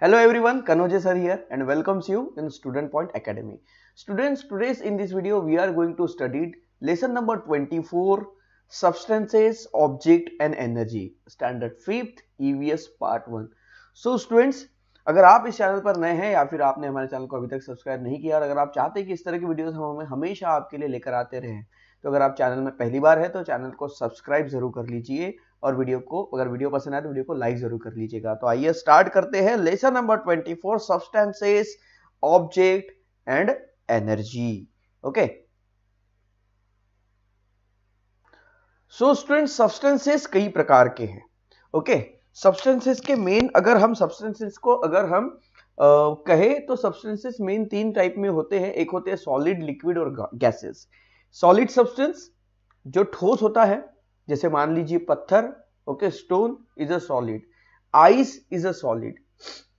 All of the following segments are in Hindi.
Hello everyone, Kanoje sir here and welcomes you in Student Point Academy. Students, today in this video we are going to study lesson number 24, Substances, Object and Energy, Standard 5th EVS Part 1. So students, अगर आप इस चैनल पर नए हैं या फिर आपने हमारे चैनल को अभी तक सब्सक्राइब नहीं किया और अगर आप चाहते हैं कि इस तरह की वीडियोस हम हमेशा आपके लिए लेकर आते रहें, तो अगर आप चैनल में पहली बार है तो चैनल को सब्सक्राइब जरूर कर अगर वीडियो पसंद आए तो वीडियो को लाइक जरूर कर लीजिएगा। तो आइए स्टार्ट करते हैं lesson number 24, substances, object and energy. Okay, so students, substances कई प्रकार के हैं। ओके, सब्सटेंसेस के मेन अगर हम कहे तो सब्सटेंसेस मेन तीन टाइप में होते हैं। एक होते हैं सॉलिड, लिक्विड और गैसेस। सॉलिड सब्सटेंस जो ठोस होता है, जैसे मान लीजिए पत्थर, okay, stone is a solid, ice is a solid.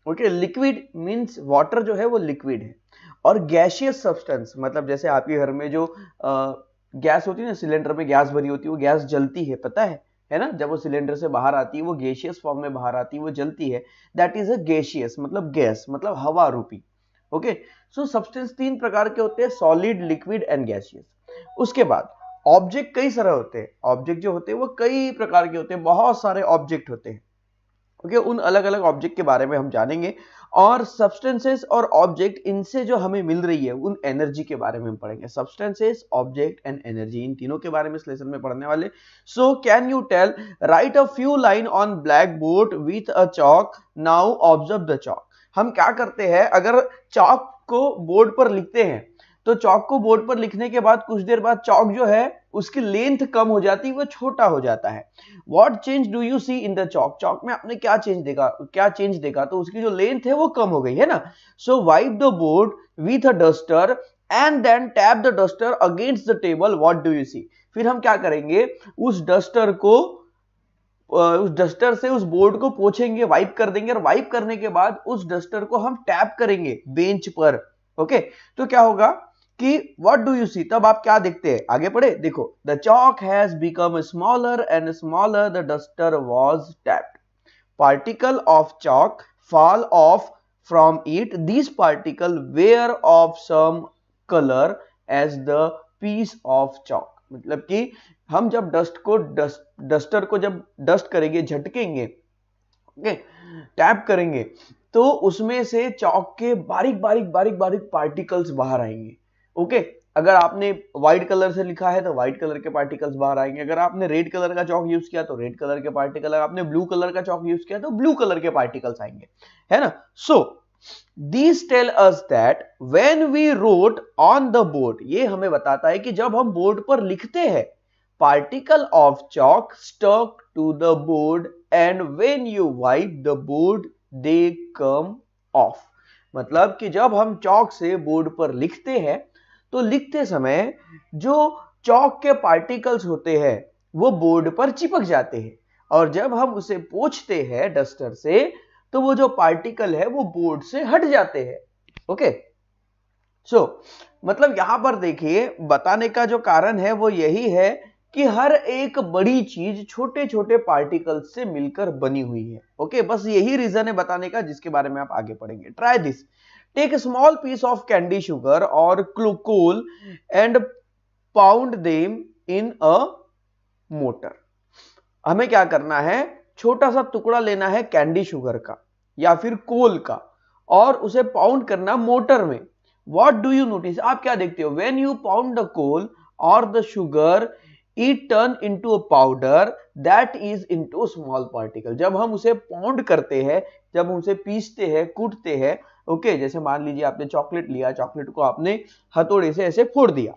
Okay, liquid means water जो है वो लिक्विड है। और गैसियस सब्सटेंस मतलब जैसे आपके घर में जो गैस होती है ना, सिलेंडर में गैस भरी होती है, वो गैस जलती है, पता है ना, जब वो सिलेंडर से बाहर आती है वो गैसियस फॉर्म में बाहर आती है, वो जलती है, दैट इज अ गैसियस मतलब गैस मतलब हवा रूपी। ओके, सो सब्सटेंस तीन प्रकार के होते हैं, सॉलिड, लिक्विड एंड गैसियस। उसके बाद ऑब्जेक्ट कई सारे होते हैं। ऑब्जेक्ट जो होते हैं वो कई प्रकार के होते हैं, बहुत सारे ऑब्जेक्ट होते हैं। ओके, उन अलग अलग ऑब्जेक्ट के बारे में हम जानेंगे और सब्सटेंसेस और ऑब्जेक्ट इनसे जो हमें मिल रही है उन एनर्जी के बारे में हम पढ़ेंगे। सब्सटेंसेस, ऑब्जेक्ट एंड एनर्जी, इन तीनों के बारे में इस लेसन में पढ़ने वाले। So can you tell, write a few line on black board with a chalk, now observe the chalk. हम क्या करते हैं, अगर चॉक को बोर्ड पर लिखते हैं तो चॉक को बोर्ड पर लिखने के बाद कुछ देर बाद चॉक जो है उसकी लेंथ कम हो जाती है, वो छोटा हो जाता है। What change do you see in the chalk? Chalk में आपने क्या चेंज देखा? तो उसकी जो लेंथ है वो कम हो गई है ना। So wipe the board with a duster and then tap the duster against the table, what do you see? फिर हम क्या करेंगे, उस डस्टर से उस बोर्ड को पोंछेंगे, वाइप कर देंगे और वाइप करने के बाद उस डस्टर को हम टैप करेंगे बेंच पर। ओके, तो क्या होगा कि व्हाट डू यू सी, तब आप क्या देखते हैं? आगे पढ़े, देखो, the chalk has become smaller and smaller, the duster was tapped, particle of chalk fall off from it, this particle were of some colour as the piece of chalk. मतलब कि हम जब डस्टर को जब डस्ट करेंगे, झटकेंगे, ओके, टैप करेंगे, तो उसमें से चॉक के बारीक बारीक पार्टिकल्स बाहर आएंगे। ओके, अगर आपने व्हाइट कलर से लिखा है तो व्हाइट कलर के पार्टिकल्स बाहर आएंगे, अगर आपने रेड कलर का चॉक यूज किया तो रेड कलर के पार्टिकल, अगर आपने ब्लू कलर का चॉक यूज किया तो ब्लू कलर के पार्टिकल्स आएंगे, है ना। So this tell us that when we wrote on the board, ये हमें बताता है कि जब हम बोर्ड पर लिखते हैं, particle of chalk stuck to the board and when you wipe the board they come off. मतलब कि जब हम चॉक से बोर्ड पर लिखते हैं तो लिखते समय जो चॉक के पार्टिकल्स होते हैं वो बोर्ड पर चिपक जाते हैं और जब हम उसे पोंछते हैं डस्टर से तो वो जो पार्टिकल है वो बोर्ड से हट जाते हैं। ओके, सो मतलब यहां पर देखिए, बताने का जो कारण है वो यही है कि हर एक बड़ी चीज छोटे छोटे पार्टिकल्स से मिलकर बनी हुई है। ओके, बस यही रीजन है बताने का, जिसके बारे में आप आगे पढ़ेंगे। Try this, take a small piece of candy sugar or coal and pound them in a mortar। हमें क्या करना है, छोटा सा टुकड़ा लेना है कैंडी शुगर का या फिर कोल का और उसे पाउंड करना मोटर में। What do you notice? आप क्या देखते हो? When you pound the coal or the sugar, it turn into a powder that is into small particle। जब हम उसे पाउंड करते हैं, जब हम उसे पीसते हैं, कूटते हैं, ओके, जैसे मान लीजिए आपने चॉकलेट लिया, चॉकलेट को आपने हथौड़े से ऐसे फोड़ दिया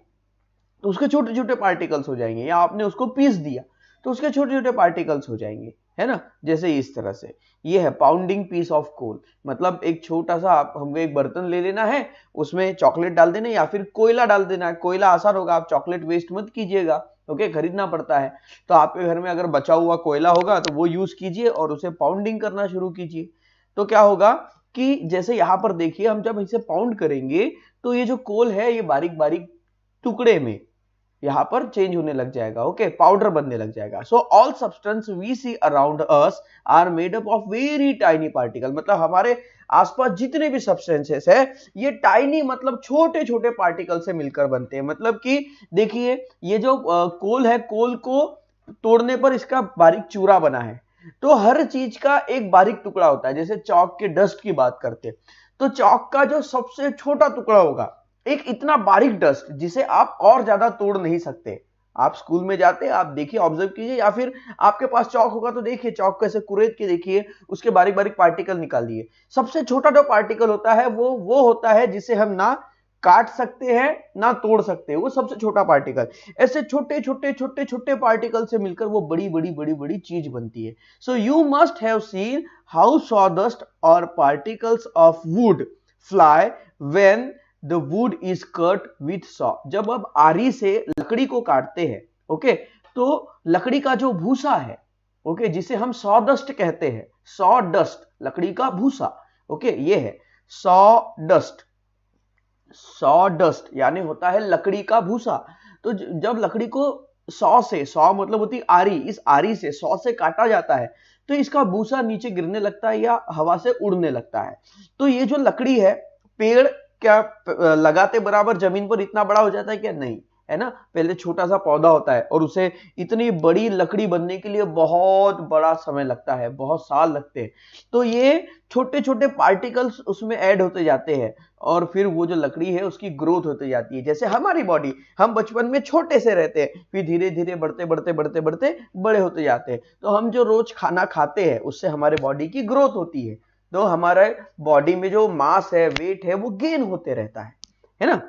तो उसके छोटे छोटे पार्टिकल्स हो जाएंगे, या आपने उसको पीस दिया तो उसके छोटे छोटे पार्टिकल्स हो जाएंगे, है ना, जैसे इस तरह से। ये है पाउंडिंग पीस ऑफ कोल। मतलब एक छोटा सा हमको एक बर्तन ले लेना है, उसमें चॉकलेट डाल देना या फिर कोयला डाल देना है। कोयला आसान होगा, आप चॉकलेट वेस्ट मत कीजिएगा, ओके, खरीदना पड़ता है। तो आपके घर में अगर बचा हुआ कोयला होगा तो वो यूज कीजिए और उसे पाउंडिंग करना शुरू कीजिए। तो क्या होगा कि जैसे यहां पर देखिए, हम जब इसे पाउंड करेंगे तो ये जो कोल है ये बारीक बारीक टुकड़े में यहां पर चेंज होने लग जाएगा, ओके, पाउडर बनने लग जाएगा। So all substance we see around us are made up of very tiny particle, मतलब हमारे आसपास जितने भी सब्सटेंसेस है ये टाइनी मतलब छोटे छोटे पार्टिकल से मिलकर बनते हैं। मतलब कि देखिए ये जो कोल है, कोल को तोड़ने पर इसका बारीक चूरा बना है। तो हर चीज का एक बारीक टुकड़ा होता है, जैसे चौक के डस्ट की बात करते हैं तो चौक का जो सबसे छोटा टुकड़ा होगा एक इतना बारीक डस्ट जिसे आप और ज्यादा तोड़ नहीं सकते। आप स्कूल में जाते, आप देखिए, ऑब्जर्व कीजिए, या फिर आपके पास चौक होगा तो देखिए, चौक को ऐसे कुरेद के देखिए, उसके बारीक बारीक पार्टिकल निकालिए। सबसे छोटा जो पार्टिकल होता है वो होता है जिसे हम ना काट सकते हैं ना तोड़ सकते हैं, वो सबसे छोटा पार्टिकल। ऐसे छोटे छोटे छोटे छोटे पार्टिकल से मिलकर वो बड़ी बड़ी बड़ी बड़ी चीज बनती है। So you must have seen how sawdust और particles of wood fly when the wood is cut with saw. जब अब आरी से लकड़ी को काटते हैं, ओके, तो लकड़ी का जो भूसा है, ओके, जिसे हम सॉडस्ट कहते हैं, सॉडस्ट लकड़ी का भूसा, ओके, ये है सॉडस्ट। सॉडस्ट यानी होता है लकड़ी का भूसा। तो जब लकड़ी को सॉ मतलब होती आरी, इस आरी से सॉ से काटा जाता है तो इसका भूसा नीचे गिरने लगता है या हवा से उड़ने लगता है। तो ये जो लकड़ी है, पेड़ क्या लगाते बराबर जमीन पर इतना बड़ा हो जाता है क्या? नहीं, है ना, पहले छोटा सा पौधा होता है और उसे इतनी बड़ी लकड़ी बनने के लिए बहुत बड़ा समय लगता है, बहुत साल लगते हैं। तो ये छोटे छोटे पार्टिकल्स उसमें ऐड होते जाते हैं और फिर वो जो लकड़ी है उसकी ग्रोथ होती जाती है। जैसे हमारी बॉडी, हम बचपन में छोटे से रहते हैं, फिर धीरे धीरे बढ़ते बढ़ते बढ़ते बढ़ते बड़े होते जाते हैं। तो हम जो रोज खाना खाते हैं उससे हमारे बॉडी की ग्रोथ होती है, तो हमारे बॉडी में जो मास है, वेट है, वो गेन होते रहता है ना।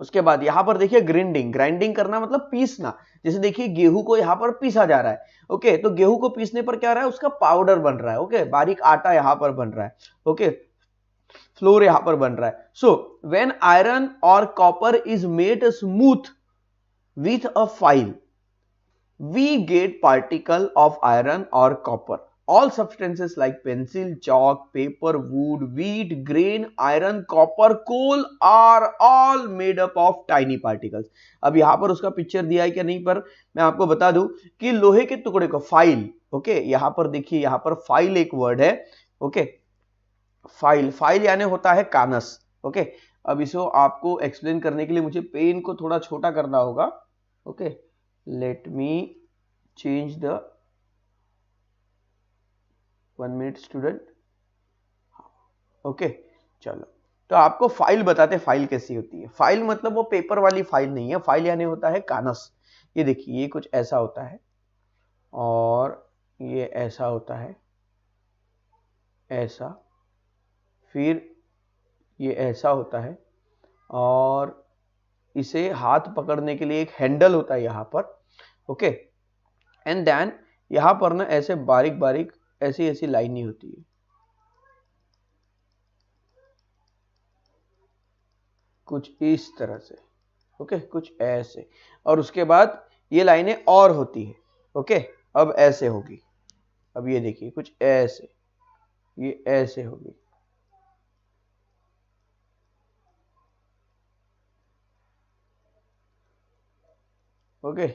उसके बाद यहां पर देखिए ग्राइंडिंग, ग्राइंडिंग करना मतलब पीसना। जैसे देखिए गेहूं को यहां पर पीसा जा रहा है, ओके, तो गेहूं को पीसने पर क्या रहा है, उसका पाउडर बन रहा है, ओके, बारीक आटा यहां पर बन रहा है, ओके, फ्लोर यहां पर बन रहा है। सो व्हेन आयरन और copper is made smooth with a file we get particle of iron और copper. All substances like pencil, chalk, paper, wood, wheat, grain, iron, copper, coal are all made up of tiny particles. अब यहां पर उसका पिक्चर दिया है क्या नहीं, पर मैं आपको बता दूं कि लोहे के टुकड़े को फाइल, ओके, यहां पर देखिए, यहां पर फाइल एक वर्ड है, ओके, फाइल, फाइल यानी होता है कानस, ओके। अब इसको आपको एक्सप्लेन करने के लिए मुझे पेन को थोड़ा छोटा करना होगा, okay, let me change the 1 minute student, okay, चलो। तो आपको फाइल बताते, फाइल कैसी होती है। फाइल मतलब वो पेपर वाली फाइल नहीं है, फाइल यानी होता है कानस। ये देखिए, ये कुछ ऐसा होता है और ये ऐसा होता है, ऐसा, फिर ये ऐसा होता है और इसे हाथ पकड़ने के लिए एक हैंडल होता है यहां पर, ओके, एंड देन यहां पर ना ऐसे बारीक बारीक ऐसी ऐसी लाइनें होती है, कुछ इस तरह से, ओके, कुछ ऐसे, और उसके बाद ये लाइनें और होती है, ओके, अब ऐसे होगी। अब ये देखिए कुछ ऐसे, ये ऐसे होगी, ओके।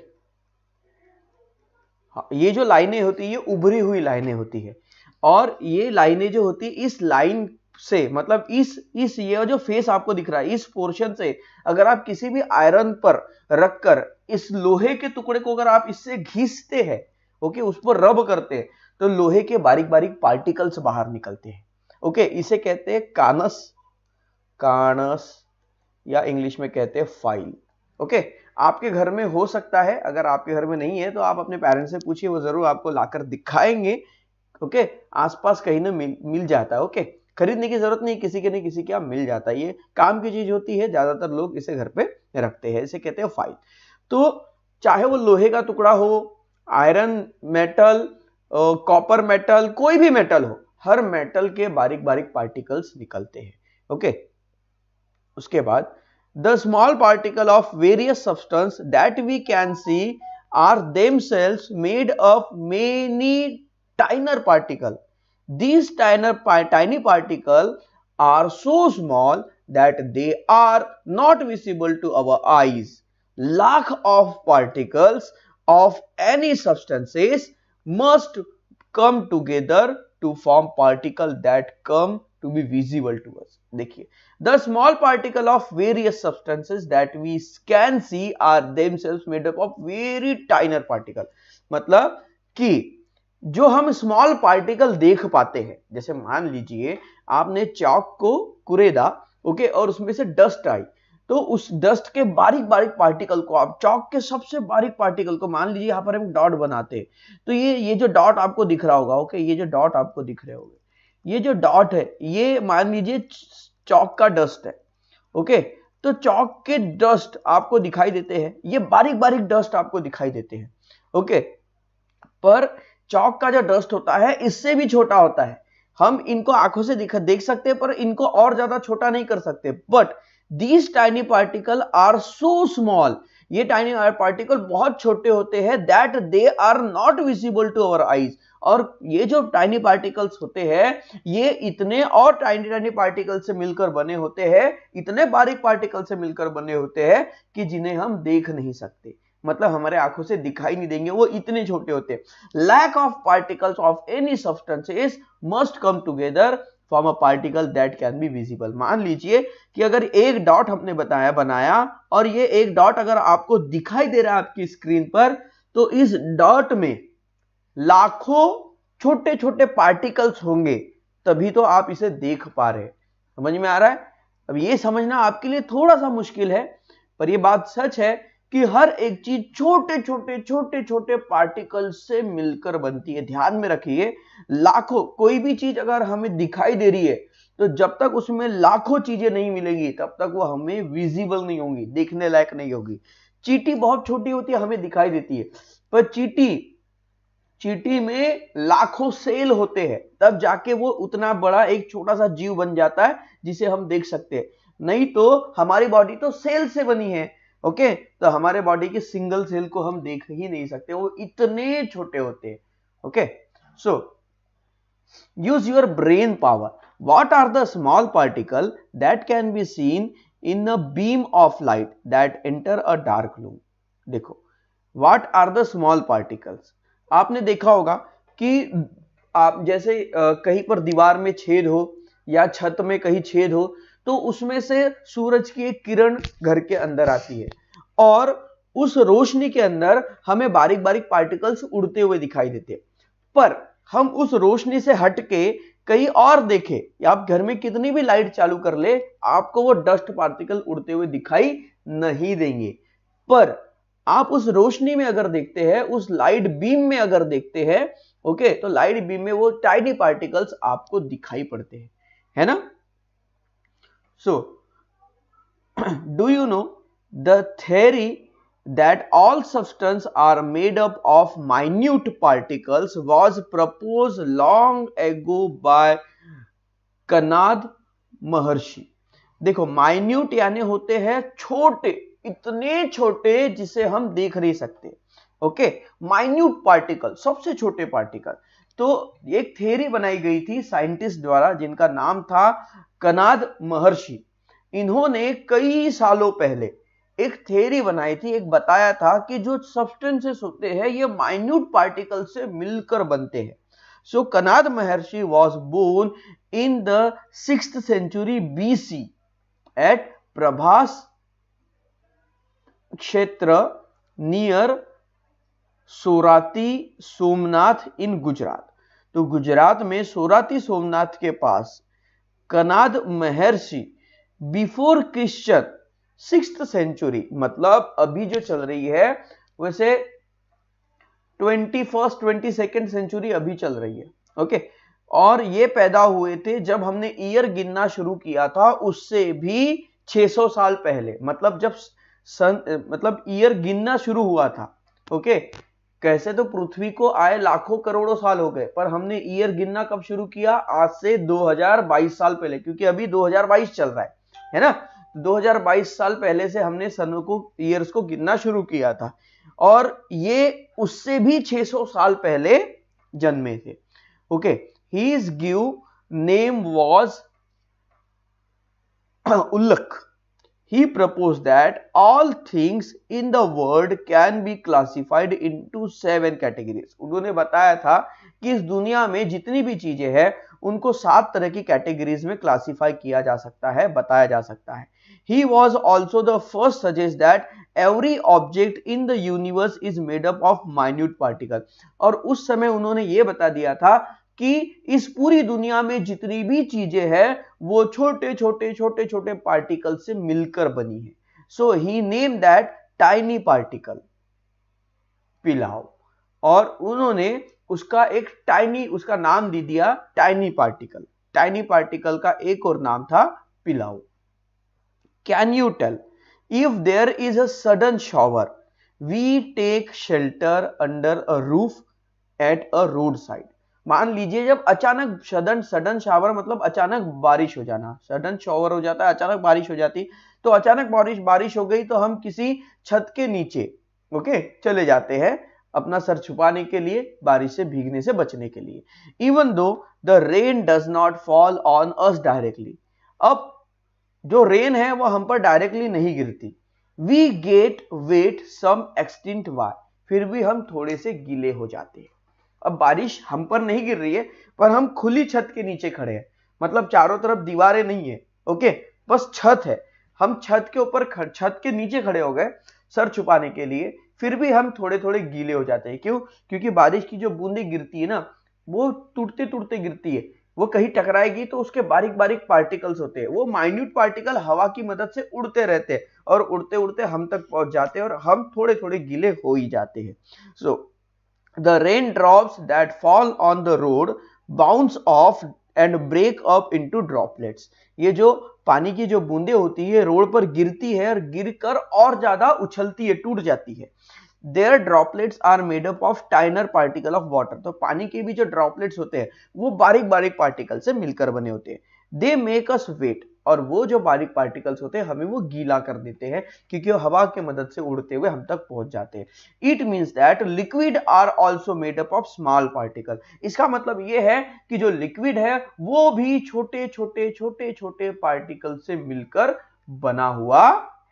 हाँ, ये जो लाइनें होती है ये उभरी हुई लाइनें होती है और ये लाइनें जो होती है इस लाइन से, मतलब इस ये जो फेस आपको दिख रहा है इस पोर्शन से अगर आप किसी भी आयरन पर रखकर इस लोहे के टुकड़े को अगर आप इससे घिसते हैं, ओके, उस पर रब करते हैं, तो लोहे के बारीक बारीक पार्टिकल्स बाहर निकलते हैं, ओके। इसे कहते हैं कानस, कानस, या इंग्लिश में कहते हैं फाइल, ओके। आपके घर में हो सकता है, अगर आपके घर में नहीं है तो आप अपने पेरेंट्स से पूछिए, वो जरूर आपको लाकर दिखाएंगे, ओके। आसपास कहीं ना मिल जाता है, ओके, खरीदने की जरूरत नहीं, किसी के नहीं किसी के यहाँ मिल जाता है। ये काम की चीज होती है, ज्यादातर लोग इसे घर पे रखते हैं, इसे कहते हैं फाइल। तो चाहे वो लोहे का टुकड़ा हो, आयरन, मेटल, कॉपर मेटल, कोई भी मेटल हो, हर मेटल के बारीक बारीक पार्टिकल्स निकलते हैं, ओके। उसके बाद the small particle of various substance that we can see are themselves made of many tinier particle. These tiny particle are so small that they are not visible to our eyes. Lakh of particles of any substances must come together to form particle that come to be visible to us. देखिए, the small particle of various substances that we can see are themselves made up of very tiny particle. मतलब कि जो हम स्मॉल पार्टिकल देख पाते हैं, जैसे मान लीजिए आपने चौक को कुरेदा, ओके, और उसमें से डस्ट आई, तो उस डस्ट के बारीक बारीक पार्टिकल को आप चौक के सबसे बारीक पार्टिकल को मान लीजिए यहां पर हम डॉट बनाते हैं, तो ये जो डॉट आपको दिख रहा होगा, ओके, ये जो डॉट आपको दिख रहे होंगे, ये जो डॉट है ये मान लीजिए चौक का डस्ट है, ओके, तो चौक के डस्ट आपको दिखाई देते हैं, ये बारीक बारीक डस्ट आपको दिखाई देते हैं, ओके, पर चौक का जो डस्ट होता है इससे भी छोटा होता है, हम इनको आंखों से देख सकते हैं पर इनको और ज्यादा छोटा नहीं कर सकते, but These tiny particles are so small, ये टाइनी पार्टिकल बहुत छोटे होते हैं, that they are not visible to our eyes, और ये जो टाइनी पार्टिकल्स होते हैं ये इतने और टाइनी पार्टिकल से मिलकर बने होते हैं, इतने बारीक पार्टिकल से मिलकर बने होते हैं कि जिन्हें हम देख नहीं सकते, मतलब हमारे आंखों से दिखाई नहीं देंगे, वो इतने छोटे होते हैं। Lack of particles of any substances must come together form a particle that can be visible. मान लीजिए कि अगर एक डॉट हमने बनाया और ये एक डॉट अगर आपको दिखाई दे रहा है आपकी स्क्रीन पर, तो इस डॉट में लाखों छोटे छोटे पार्टिकल्स होंगे, तभी तो आप इसे देख पा रहे हैं। समझ में आ रहा है? अब ये समझना आपके लिए थोड़ा सा मुश्किल है, पर यह बात सच है कि हर एक चीज छोटे छोटे पार्टिकल से मिलकर बनती है। ध्यान में रखिए, लाखों, कोई भी चीज अगर हमें दिखाई दे रही है तो जब तक उसमें लाखों चीजें नहीं मिलेंगी तब तक वो हमें विजिबल नहीं होंगी, देखने लायक नहीं होगी। चींटी बहुत छोटी होती है, हमें दिखाई देती है, पर चींटी में लाखों सेल होते हैं, तब जाके वो उतना बड़ा एक छोटा सा जीव बन जाता है जिसे हम देख सकते हैं। नहीं तो हमारी बॉडी तो सेल से बनी है, ओके, तो हमारे बॉडी के सिंगल सेल को हम देख ही नहीं सकते, वो इतने छोटे होते हैं। Okay, so use your brain power. What are the small particle that can be seen in a beam of light that enter a dark room. देखो, what are the small particles, आपने देखा होगा कि आप जैसे कहीं पर दीवार में छेद हो या छत में कहीं छेद हो, तो उसमें से सूरज की एक किरण घर के अंदर आती है और उस रोशनी के अंदर हमें बारीक बारीक पार्टिकल्स उड़ते हुए दिखाई देते हैं। पर हम उस रोशनी से हटके कहीं और देखें, या आप घर में कितनी भी लाइट चालू कर ले, आपको वो डस्ट पार्टिकल उड़ते हुए दिखाई नहीं देंगे। पर आप उस रोशनी में अगर देखते हैं, उस लाइट बीम में अगर देखते हैं, ओके, तो लाइट बीम में वो टाइनी पार्टिकल्स आपको दिखाई पड़ते हैं, है ना? So, do you know the theory that all substances are made up of minute particles was proposed long ago by Kanad महर्षि। देखो, माइन्यूट यानी होते हैं छोटे, इतने छोटे जिसे हम देख नहीं सकते, ओके, माइन्यूट पार्टिकल, सबसे छोटे पार्टिकल। तो एक थ्योरी बनाई गई थी साइंटिस्ट द्वारा जिनका नाम था कनाद महर्षि। इन्होंने कई सालों पहले एक थ्योरी बनाई थी, एक बताया था कि जो सब्सटेंसेस होते हैं ये माइन्यूट पार्टिकल से मिलकर बनते हैं। So Kanad Maharshi was born in the 6th century BC at Prabhas Kshetra near सोराती सोमनाथ इन गुजरात। तो गुजरात में सोराती सोमनाथ के पास कनाद महर्षि बिफोर क्रिश्चियन 6th century, मतलब अभी जो चल रही है वैसे 21st 22nd century अभी चल रही है, ओके, और ये पैदा हुए थे जब हमने ईयर गिनना शुरू किया था, उससे भी 600 साल पहले, मतलब जब मतलब ईयर गिनना शुरू हुआ था, ओके। कैसे तो पृथ्वी को आए लाखों करोड़ों साल हो गए, पर हमने ईयर गिनना कब शुरू किया? आज से 2022 साल पहले, क्योंकि अभी 2022 चल रहा है ना? 2022 साल पहले से हमने सनों को, ईयर्स को गिनना शुरू किया था, और ये उससे भी 600 साल पहले जन्मे थे, okay. His give name was उल्लक, he proposed that all things in the world can be classified into 7 categories. उन्होंने बताया था कि इस दुनिया में जितनी भी चीजें हैं उनको 7 तरह की कैटेगरीज में क्लासिफाई किया जा सकता है, बताया जा सकता है. He was also the first suggest that every object in the universe is made up of minute particle. और उस समय उन्होंने ये बता दिया था कि इस पूरी दुनिया में जितनी भी चीजें हैं वो छोटे छोटे छोटे छोटे पार्टिकल से मिलकर बनी है. सो ही नेम दैट टाइनी पार्टिकल पिलाव, और उन्होंने उसका एक टाइनी उसका नाम दे दिया टाइनी पार्टिकल. टाइनी पार्टिकल का एक और नाम था पिलाव. Can you tell if there is a sudden shower we take shelter under a roof at a road side. मान लीजिए जब अचानक सडन शावर मतलब अचानक बारिश हो जाना, सडन शॉवर हो जाता है, अचानक बारिश हो जाती, तो अचानक बारिश हो गई तो हम किसी छत के नीचे ओके चले जाते हैं अपना सर छुपाने के लिए, बारिश से भीगने से बचने के लिए. Even though the rain does not fall on us directly. अब जो रेन है वो हम पर डायरेक्टली नहीं गिरती. We get wet some extent why, फिर भी हम थोड़े से गीले हो जाते हैं. अब बारिश हम पर नहीं गिर रही है पर हम खुली छत के नीचे खड़े हैं, मतलब चारों तरफ दीवारें नहीं है ओके, बस छत है. हम छत के ऊपर छत के नीचे खड़े हो गए सर छुपाने के लिए, फिर भी हम थोड़े थोड़े गीले हो जाते हैं. क्यों? क्योंकि बारिश की जो बूंदें गिरती है ना वो टूटते टूटते गिरती है, वो कहीं टकराएगी तो उसके बारीक बारीक पार्टिकल्स होते हैं, वो माइन्यूट पार्टिकल हवा की मदद से उड़ते रहते हैं और उड़ते उड़ते हम तक पहुंच जाते हैं और हम थोड़े थोड़े गीले हो ही जाते हैं. सो the raindrops that fall on the road bounce off and break up into droplets. ये जो पानी की जो बूंदें होती है रोड पर गिरती है और गिरकर और ज्यादा उछलती है, टूट जाती है. Their droplets are made up of tinier particle of water. तो पानी के भी जो ड्रॉपलेट्स होते हैं वो बारीक बारीक पार्टिकल से मिलकर बने होते हैं. They make us wet, और वो जो बारीक पार्टिकल्स होते हैं हमें वो गीला कर देते हैं क्योंकि वो हवा की मदद से उड़ते हुए हम तक पहुंच जाते हैं. It means that liquid are also made up of small particle. इसका मतलब ये है कि जो लिक्विड है वो भी छोटे छोटे छोटे छोटे पार्टिकल से मिलकर बना हुआ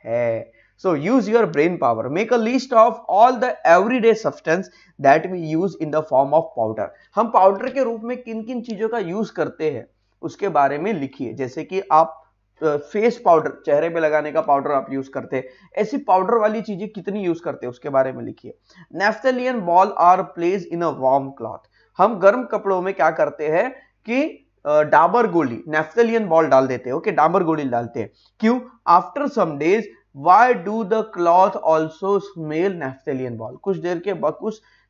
है. So use your brain power. Make a list of all the everyday substance that we use in the form of powder. हम पाउडर के रूप में किन किन चीजों का यूज करते हैं उसके बारे में लिखिए. जैसे कि आप फेस पाउडर, चेहरे पे लगाने का पाउडर आप यूज करते हैं, ऐसी पाउडर वाली चीजें कितनी यूज करते हैं उसके बारे में लिखिए. Naphthalene ball are place in a warm cloth. हम गर्म कपड़ों में क्या करते हैं कि डाबर गोली नेफ्थेलियन बॉल डाल देते हैं. ओके, डाबर गोली डालते हैं. क्यों? After some days Why do the cloth also smell naphthalene ball? कुछ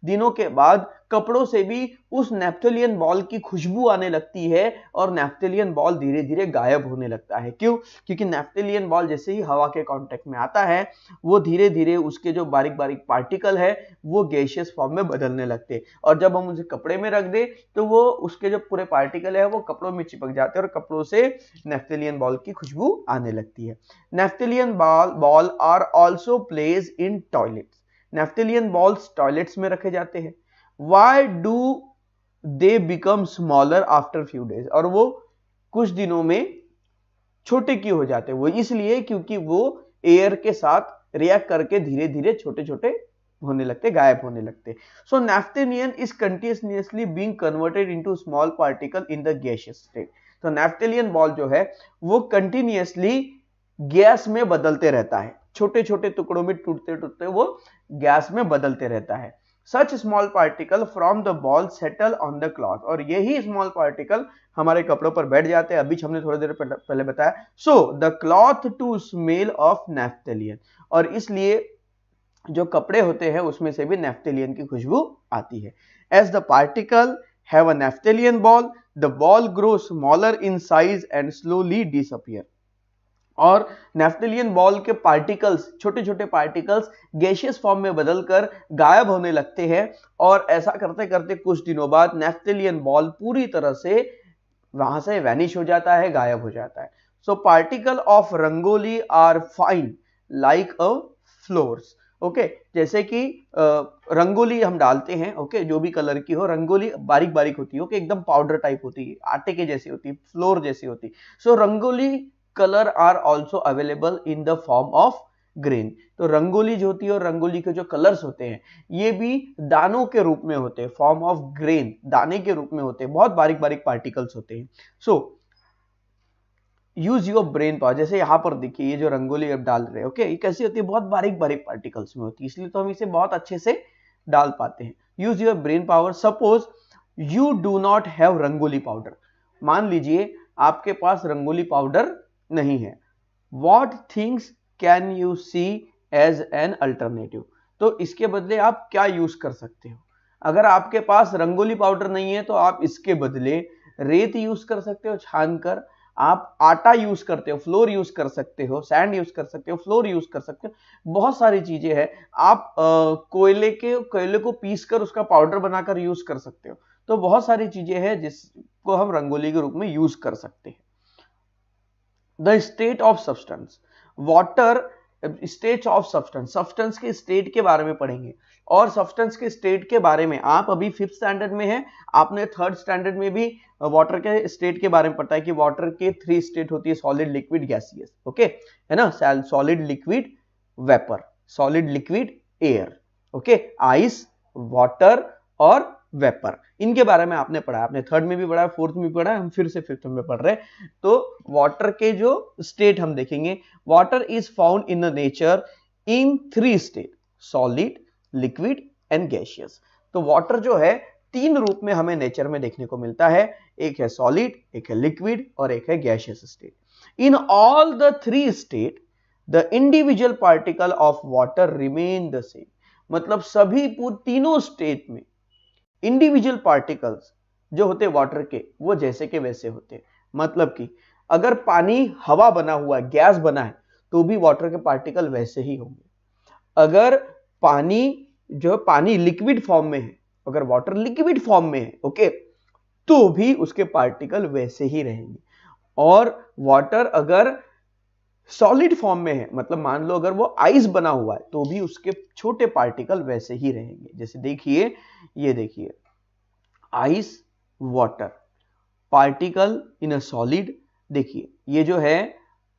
दिनों के बाद कपड़ों से भी उस नेफ्थेलियन बॉल की खुशबू आने लगती है और नेफ्थेलियन बॉल धीरे धीरे गायब होने लगता है. क्यों? क्योंकि नेफ्थेलियन बॉल जैसे ही हवा के कांटेक्ट में आता है वो धीरे धीरे उसके जो बारीक बारीक पार्टिकल है वो गैसियस फॉर्म में बदलने लगते हैं, और जब हम उसे कपड़े में रख दे तो वो उसके जो पूरे पार्टिकल है वो कपड़ों में चिपक जाते हैं और कपड़ों से नेफ्थेलियन बॉल की खुशबू आने लगती है. Naphthalene ball are also place in toilets. Naphthalene balls toilets में रखे जाते हैं. Why do they become smaller after few days? और वो कुछ दिनों में छोटे क्यों हो जाते हैं? वो इसलिए क्योंकि वो एयर के साथ रिएक्ट करके धीरे धीरे छोटे छोटे होने लगते, गायब होने लगते. So naphthalene is continuously being converted into small particle in the gaseous state. तो naphthalene बॉल जो है वो कंटिन्यूअसली गैस में बदलते रहता है, छोटे छोटे टुकड़ों में टूटते टूटते वो गैस में बदलते रहता है. Such small particle from the ball settle on the cloth. और यही स्मॉल पार्टिकल हमारे कपड़ों पर बैठ जाते हैं, अभी हमने थोड़ी देर पहले बताया. So the cloth to smell of naphthalene. और इसलिए जो कपड़े होते हैं उसमें से भी नेफ्थेलियन की खुशबू आती है. As the particle have a naphthalene ball, the ball grows smaller in size and slowly disappear. और नेफ्थेलियन बॉल के पार्टिकल्स, छोटे छोटे पार्टिकल्स गैसियस फॉर्म में बदलकर गायब होने लगते हैं, और ऐसा करते करते कुछ दिनों बाद नेफ्थेलियन बॉल पूरी तरह से वहां से वैनिश हो जाता है, गायब हो जाता है. So particle of rangoli are fine like a flours. Okay, जैसे कि रंगोली हम डालते हैं, ओके, जो भी कलर की हो, रंगोली बारीक बारीक होती है, ओके, एकदम पाउडर टाइप होती है, आटे के जैसी होती है, फ्लोर जैसी होती है. So rangoli colour are also available in the form of grain. तो रंगोली जो होती है और रंगोली के जो कलर्स होते हैं ये भी दानों के रूप में होते हैं, फॉर्म ऑफ ग्रेन, दाने के रूप में होते हैं, बहुत बारीक बारीक पार्टिकल्स होते हैं। सो यूज योर ब्रेन पावर। जैसे यहां पर देखिए ये जो रंगोली आप डाल रहे हैं, ओके, ये कैसी होती है, बहुत बारीक बारीक पार्टिकल्स में होती है, इसलिए तो हम इसे बहुत अच्छे से डाल पाते हैं। Use your brain power. Suppose you do not have rangoli powder. मान लीजिए आपके पास रंगोली पाउडर नहीं है। What things can you see as an alternative. तो इसके बदले आप क्या यूज कर सकते हो। अगर आपके पास रंगोली पाउडर नहीं है तो आप इसके बदले रेत यूज कर सकते हो छानकर, आप आटा यूज करते हो, फ्लोर यूज कर सकते हो, सैंड यूज कर सकते हो, फ्लोर यूज कर सकते हो, बहुत सारी चीजें हैं। आप कोयले को पीस कर उसका पाउडर बनाकर यूज कर सकते हो। तो बहुत सारी चीजें हैं जिसको हम रंगोली के रूप में यूज कर सकते हैं। The state of substance. Water state of substance, substance के स्टेट के बारे में पढ़ेंगे। और सब्सटेंस के स्टेट के बारे में आप अभी 5th स्टैंडर्ड में हैं, आपने 3rd स्टैंडर्ड में भी वाटर के स्टेट के बारे में पढ़ा है कि वाटर के 3 स्टेट होती है, सॉलिड, लिक्विड, गैसियस, ओके, है ना, solid, liquid, vapour, solid, liquid, air, okay, ice, water और वेपर। इनके बारे में आपने पढ़ा है, आपने 3rd में भी पढ़ा है, 4th में भी पढ़ा है, हम फिर से 5th में पढ़ रहे हैं। तो वाटर के जो स्टेट हम देखेंगे, water is found in the nature in 3 state, solid, liquid and gaseous. तो वाटर जो है 3 रूप में हमें नेचर में देखने को मिलता है, एक है सॉलिड, एक है लिक्विड और एक है gaseous state. In all the 3 state the individual particle of water remain the same. मतलब सभी तीनों स्टेट में इंडिविजुअल पार्टिकल्स जो होते वाटर के वो जैसे के वैसे होते। मतलब कि अगर पानी हवा बना हुआ है, गैस बना है, तो भी वाटर के पार्टिकल वैसे ही होंगे। अगर पानी लिक्विड फॉर्म में है, अगर वाटर लिक्विड फॉर्म में है, ओके, तो भी उसके पार्टिकल वैसे ही रहेंगे। और वाटर अगर सॉलिड फॉर्म में है, मतलब मान लो अगर वो आइस बना हुआ है, तो भी उसके छोटे पार्टिकल वैसे ही रहेंगे। जैसे देखिए, ये देखिए, ice, water, particle in a solid. देखिए ये जो है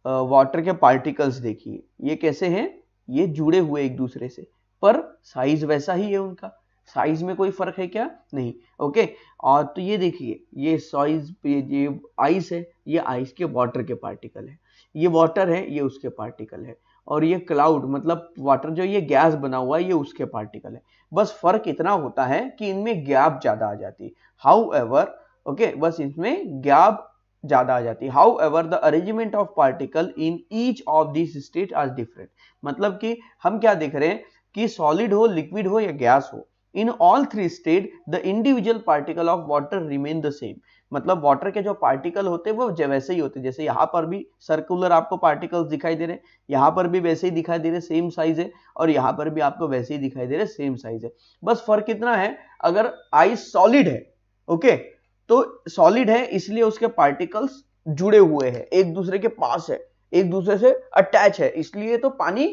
वाटर के पार्टिकल्स, देखिए ये कैसे हैं, ये जुड़े हुए एक दूसरे से, पर साइज वैसा ही है उनका, साइज में कोई फर्क है क्या, नहीं, ओके। और तो ये देखिए, ये साइज, ये आइस है, ये आइस के वाटर के पार्टिकल है, ये वाटर है, ये उसके पार्टिकल है, और ये क्लाउड मतलब वाटर जो ये गैस बना हुआ है, ये उसके पार्टिकल है। बस फर्क इतना होता है कि इनमें गैप ज्यादा आ जाती है। हाउएवर, ओके, बस इसमें गैप ज्यादा आ जाती है। However the arrangement of particle in each of this state are different. मतलब कि हम क्या देख रहे हैं कि सॉलिड हो, लिक्विड हो या गैस हो, in all 3 state the individual particle of water remain the same. मतलब वाटर के जो पार्टिकल होते हैं वो वैसे ही होते हैं। जैसे यहाँ पर भी सर्कुलर आपको पार्टिकल्स दिखाई दे रहे हैं, यहाँ पर भी वैसे ही दिखाई दे रहे, सेम साइज है, और यहाँ पर भी आपको वैसे ही दिखाई दे रहे, सेम साइज है। बस फर्क इतना है, अगर आइस सॉलिड है, ओके, तो सॉलिड है इसलिए उसके पार्टिकल्स जुड़े हुए हैं, एक दूसरे के पास है, एक दूसरे से अटैच है, इसलिए तो पानी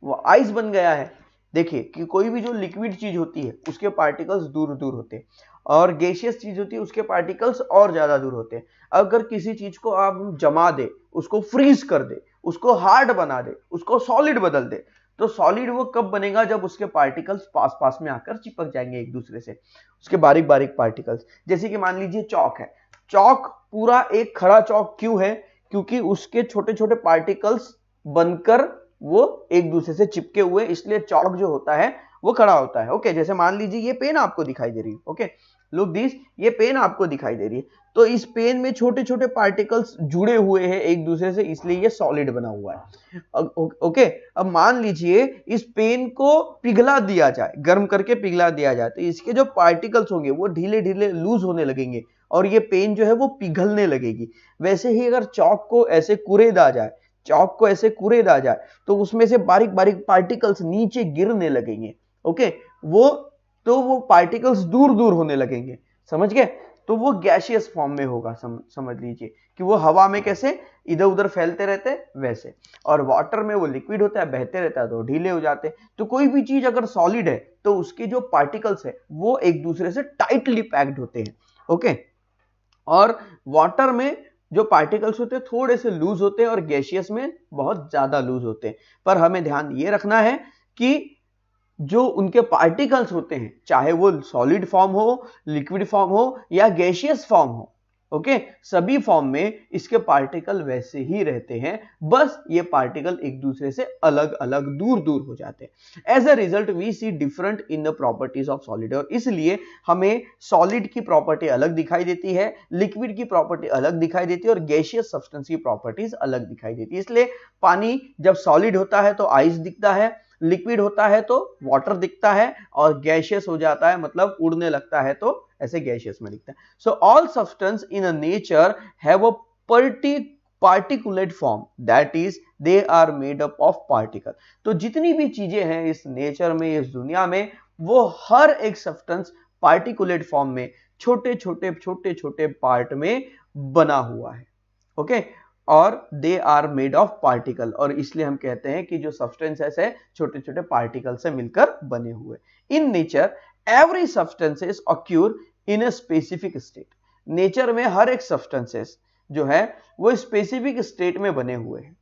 वो आइस बन गया है। देखिए कि कोई भी जो लिक्विड चीज होती है उसके पार्टिकल्स दूर दूर होते हैं, और गैसियस चीज होती है उसके पार्टिकल्स और ज्यादा दूर होते हैं। अगर किसी चीज को आप जमा दे, उसको फ्रीज कर दे, उसको हार्ड बना दे, उसको सॉलिड बदल दे, तो सॉलिड वो कब बनेगा, जब उसके पार्टिकल्स पास पास में आकर चिपक जाएंगे एक दूसरे से, उसके बारीक बारीक पार्टिकल्स। जैसे कि मान लीजिए चौक है, चौक पूरा एक खड़ा चौक क्यों है, क्योंकि उसके छोटे छोटे पार्टिकल्स बनकर वो एक दूसरे से चिपके हुए, इसलिए चौक जो होता है वो खड़ा होता है, ओके। जैसे मान लीजिए ये पेन आपको दिखाई दे रही है, ओके, लुक दिस, ये पेन आपको दिखाई दे रही है, तो इस पेन में छोटे छोटे पार्टिकल्स जुड़े हुए हैं एक दूसरे से, इसलिए ये सॉलिड बना हुआ है, ओके। अब मान लीजिए इस पेन को पिघला दिया जाए, गर्म करके पिघला दिया जाए, तो इसके जो पार्टिकल्स होंगे वो ढीले ढीले लूज होने लगेंगे और ये पेन जो है वो पिघलने लगेगी। वैसे ही अगर चौक को ऐसे कुरेदा जाए, चौक को ऐसे कुरेदा जाए, तो उसमें से बारीक बारीक पार्टिकल्स नीचे गिरने लगेंगे, ओके, वो पार्टिकल्स दूर दूर होने लगेंगे, समझ गए। तो वो गैसियस फॉर्म में होगा, समझ लीजिए कि वो हवा में कैसे इधर उधर फैलते रहते हैं वैसे, और वाटर में वो लिक्विड होता है, बहते रहता है तो ढीले हो जाते हैं। तो कोई भी चीज अगर सॉलिड है तो उसके जो पार्टिकल्स है वो एक दूसरे से टाइटली पैक्ड होते हैं, ओके। और वाटर में जो पार्टिकल्स होते हैं थोड़े से लूज होते हैं और गैसियस में बहुत ज्यादा लूज होते हैं। पर हमें ध्यान ये रखना है कि जो उनके पार्टिकल्स होते हैं, चाहे वो सॉलिड फॉर्म हो, लिक्विड फॉर्म हो या गैसियस फॉर्म हो, ओके, सभी फॉर्म में इसके पार्टिकल वैसे ही रहते हैं, बस ये पार्टिकल एक दूसरे से अलग अलग दूर दूर हो जाते हैं। As a result we see different in the properties of solid, और इसलिए हमें सॉलिड की प्रॉपर्टी अलग दिखाई देती है, लिक्विड की प्रॉपर्टी अलग दिखाई देती है और गैसियस सब्सटेंस की प्रॉपर्टीज अलग दिखाई देती है। इसलिए पानी जब सॉलिड होता है तो आइस दिखता है, लिक्विड होता है तो वाटर दिखता है, और गैसियस हो जाता है मतलब उड़ने लगता है तो ऐसे गैसियस में दिखता है। सो all substance in a nature have a particulate form, that is they are made up of particle। तो जितनी भी चीजें हैं इस नेचर में, इस दुनिया में, वो हर एक सब्सटेंस पार्टिकुलेट फॉर्म में छोटे छोटे पार्ट में बना हुआ है, ओके, और they are made of particle, और इसलिए हम कहते हैं कि जो सब्सटेंसेस है छोटे छोटे पार्टिकल से मिलकर बने हुए। In nature every substances occur in a specific state. Nature में हर एक सब्सटेंसेस जो है वो स्पेसिफिक स्टेट में बने हुए हैं,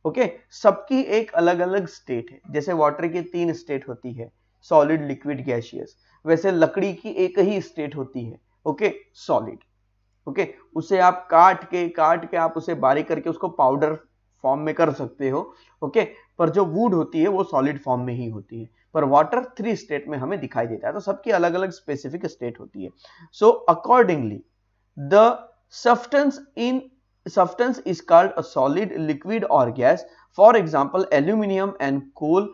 ओके, सबकी एक अलग अलग स्टेट है। जैसे वाटर की 3 स्टेट होती है, सॉलिड, लिक्विड, गैसियस, वैसे लकड़ी की एक ही स्टेट होती है, ओके, सॉलिड, ओके, उसे आप काट के आप उसे बारीक करके उसको पाउडर फॉर्म में कर सकते हो, ओके, पर जो वुड होती है वो सॉलिड फॉर्म में ही होती है। पर वाटर 3 स्टेट में हमें दिखाई देता है, तो सबकी अलग अलग स्पेसिफिक स्टेट होती है। So accordingly the substance is called a solid, liquid or gas. For example, aluminium and coal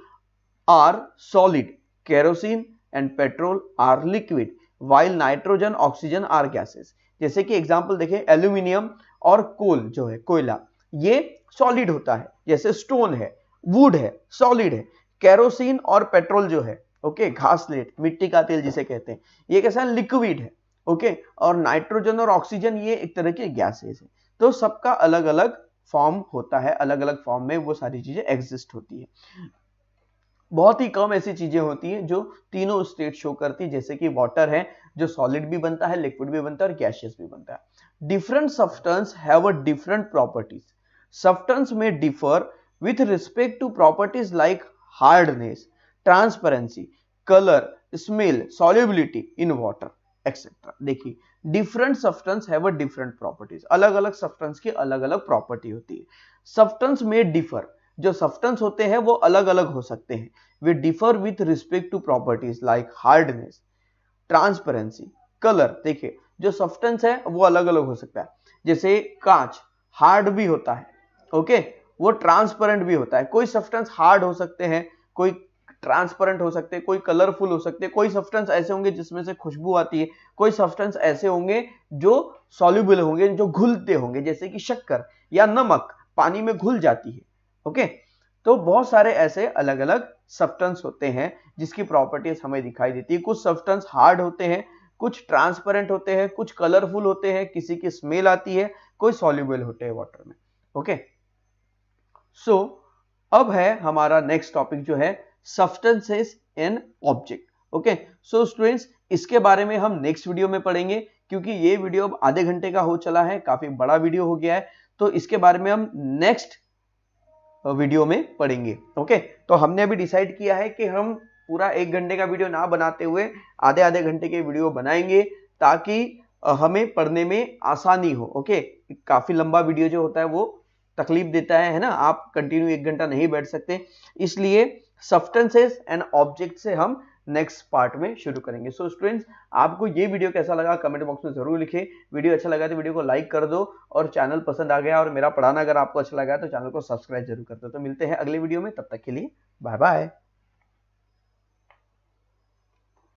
are solid, kerosene and petrol are liquid, while nitrogen, oxygen are gases। जैसे कि एग्जांपल देखें, एल्यूमिनियम और कोल जो है, कोयला, ये सॉलिड होता है, जैसे स्टोन है, वुड है, सॉलिड है। केरोसिन और पेट्रोल जो है, ओके, घासलेट, मिट्टी का तेल जिसे कहते हैं, ये कैसा है, लिक्विड है, ओके, और नाइट्रोजन और ऑक्सीजन ये एक तरह के गैसेस है। तो सबका अलग अलग फॉर्म होता है, अलग अलग फॉर्म में वो सारी चीजें एग्जिस्ट होती है। बहुत ही कम ऐसी चीजें होती हैं जो तीनों स्टेट शो करती है, जैसे कि वाटर है जो सॉलिड भी बनता है, लिक्विड भी बनता है और गैसियस भी बनता है। Different substance have a different properties. Substance में differ with respect to properties like hardness, transparency, colour, smell, solubility in water etcetera. देखिए, different substance have a different properties, अलग अलग सब्सटेंस की अलग अलग प्रॉपर्टी होती है। सब्सटेंस में डिफर, जो सब्सटेंस होते हैं वो अलग अलग हो सकते हैं, वे differ with respect to properties like hardness, transparency, colour. देखिए, जो सब्सटेंस है वो अलग अलग हो सकता है, जैसे कांच हार्ड भी होता है, ओके, वो ट्रांसपेरेंट भी होता है। कोई सब्सटेंस हार्ड हो सकते हैं, कोई ट्रांसपेरेंट हो सकते हैं, कोई कलरफुल हो सकते हैं, कोई सब्सटेंस ऐसे होंगे जिसमें से खुशबू आती है, कोई सब्सटेंस ऐसे होंगे जो सॉल्युबल होंगे, जो घुलते होंगे, जैसे कि शक्कर या नमक पानी में घुल जाती है, ओके। तो बहुत सारे ऐसे अलग अलग सब्सटेंस होते हैं जिसकी प्रॉपर्टीज हमें दिखाई देती है। कुछ सब्सटेंस हार्ड होते हैं, कुछ ट्रांसपेरेंट होते हैं, कुछ कलरफुल होते हैं, किसी की स्मेल आती है, कोई सॉल्युबल होते हैं वाटर में, ओके। सो अब है हमारा नेक्स्ट टॉपिक जो है substances and object, okay. So students, इसके बारे में हम नेक्स्ट वीडियो में पढ़ेंगे, क्योंकि ये वीडियो अब आधे घंटे का हो चला है, काफी बड़ा वीडियो हो गया है, तो इसके बारे में हम नेक्स्ट वीडियो में पढ़ेंगे, ओके। तो हमने अभी डिसाइड किया है कि हम पूरा 1 घंटे का वीडियो ना बनाते हुए आधे आधे घंटे के वीडियो बनाएंगे, ताकि हमें पढ़ने में आसानी हो, ओके। काफी लंबा वीडियो जो होता है वो तकलीफ देता है ना, आप कंटिन्यू 1 घंटा नहीं बैठ सकते, इसलिए सब्सटेंसेस एंड ऑब्जेक्ट से हम नेक्स्ट पार्ट में शुरू करेंगे। सो स्टूडेंट्स, आपको ये वीडियो कैसा लगा कमेंट बॉक्स में जरूर लिखें। वीडियो अच्छा लगा तो वीडियो को लाइक कर दो, और चैनल पसंद आ गया और मेरा पढ़ाना अगर आपको अच्छा लगा तो चैनल को सब्सक्राइब जरूर कर दो। तो मिलते हैं अगले वीडियो में, तब तक के लिए बाय बाय।